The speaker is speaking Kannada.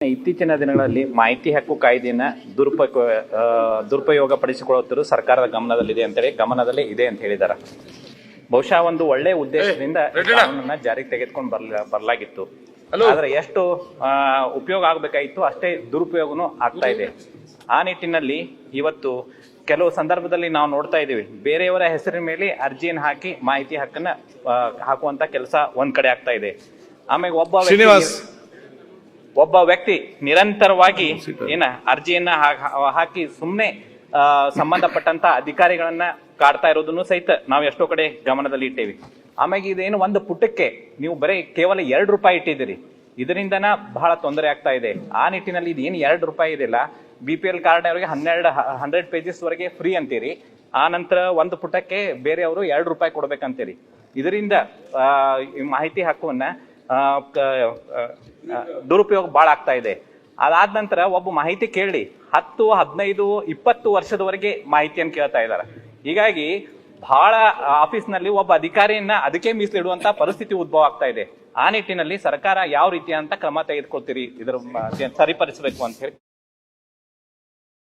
ಇತ್ತೀಚಿನ ದಿನಗಳಲ್ಲಿ ಮಾಹಿತಿ ಹಕ್ಕು ಕಾಯ್ದೆಯನ್ನ ದುರುಪಯೋಗ ಪಡಿಸಿಕೊಳ್ಳುತ್ತಿರುವ ಸರ್ಕಾರದ ಗಮನದಲ್ಲಿ ಇದೆ ಅಂತ ಹೇಳಿದ್ದಾರೆ. ಬಹುಶಃ ಒಂದು ಒಳ್ಳೆ ಉದ್ದೇಶದಿಂದ ಕಾನೂನನ್ನ ಜಾರಿಗೆ ತೆಗೆದುಕೊಂಡು ಬರಲಾಗಿತ್ತು. ಆದ್ರೆ ಎಷ್ಟು ಉಪಯೋಗ ಆಗಬೇಕಾಗಿತ್ತು ಅಷ್ಟೇ ದುರುಪಯೋಗನೂ ಆಗ್ತಾ ಇದೆ. ಆ ನಿಟ್ಟಿನಲ್ಲಿ ಇವತ್ತು ಕೆಲವು ಸಂದರ್ಭದಲ್ಲಿ ನಾವು ನೋಡ್ತಾ ಇದ್ದೀವಿ, ಬೇರೆಯವರ ಹೆಸರಿನ ಮೇಲೆ ಅರ್ಜಿಯನ್ನು ಹಾಕಿ ಮಾಹಿತಿ ಹಕ್ಕನ್ನ ಹಾಕುವಂತ ಕೆಲಸ ಒಂದ್ ಕಡೆ ಆಗ್ತಾ ಇದೆ. ಆಮೇಲೆ ಒಬ್ಬ ವ್ಯಕ್ತಿ ನಿರಂತರವಾಗಿ ಅರ್ಜಿಯನ್ನ ಹಾಕಿ ಸುಮ್ಮನೆ ಸಂಬಂಧಪಟ್ಟಂತ ಅಧಿಕಾರಿಗಳನ್ನ ಕಾಡ್ತಾ ಇರೋದನ್ನು ಸಹಿತ ನಾವು ಎಷ್ಟೋ ಕಡೆ ಗಮನದಲ್ಲಿ ಇಟ್ಟೇವಿ. ಆಮೇಲೆ ಇದೇನು ಒಂದು ಪುಟಕ್ಕೆ ನೀವು ಕೇವಲ ₹2 ಇಟ್ಟಿದ್ದೀರಿ, ಇದರಿಂದನ ಬಹಳ ತೊಂದರೆ ಆಗ್ತಾ ಇದೆ. ಆ ನಿಟ್ಟಿನಲ್ಲಿ ಇದೇನು ₹2 ಇದೆಯಲ್ಲ, BPL ಕಾರ್ಡ್ ಅವರಿಗೆ 100 ಪೇಜಸ್ ವರೆಗೆ ಫ್ರೀ ಅಂತೀರಿ, ಆ ನಂತರ ಒಂದು ಪುಟಕ್ಕೆ ಬೇರೆಯವರು ₹2 ಕೊಡ್ಬೇಕಂತೀರಿ. ಇದರಿಂದ ಮಾಹಿತಿ ಹಕ್ಕುವನ್ನ ದುರುಪಯೋಗ ಬಹಳ ಆಗ್ತಾ ಇದೆ. ಅದಾದ ನಂತರ ಒಬ್ಬ ಮಾಹಿತಿ ಕೇಳಿ 10, 15, 20 ವರ್ಷದವರೆಗೆ ಮಾಹಿತಿಯನ್ನು ಕೇಳ್ತಾ ಇದ್ದಾರೆ. ಹೀಗಾಗಿ ಬಹಳ ಆಫೀಸ್ನಲ್ಲಿ ಒಬ್ಬ ಅಧಿಕಾರಿಯನ್ನ ಅದಕ್ಕೆ ಮೀಸಲಿಡುವಂತ ಪರಿಸ್ಥಿತಿ ಉದ್ಭವ ಆಗ್ತಾ ಇದೆ. ಆ ನಿಟ್ಟಿನಲ್ಲಿ ಸರ್ಕಾರ ಯಾವ ರೀತಿಯಂತ ಕ್ರಮ ತೆಗೆದುಕೊಳ್ತೀರಿ, ಇದರ ಸರಿಪಡಿಸಬೇಕು ಅಂತ ಹೇಳಿ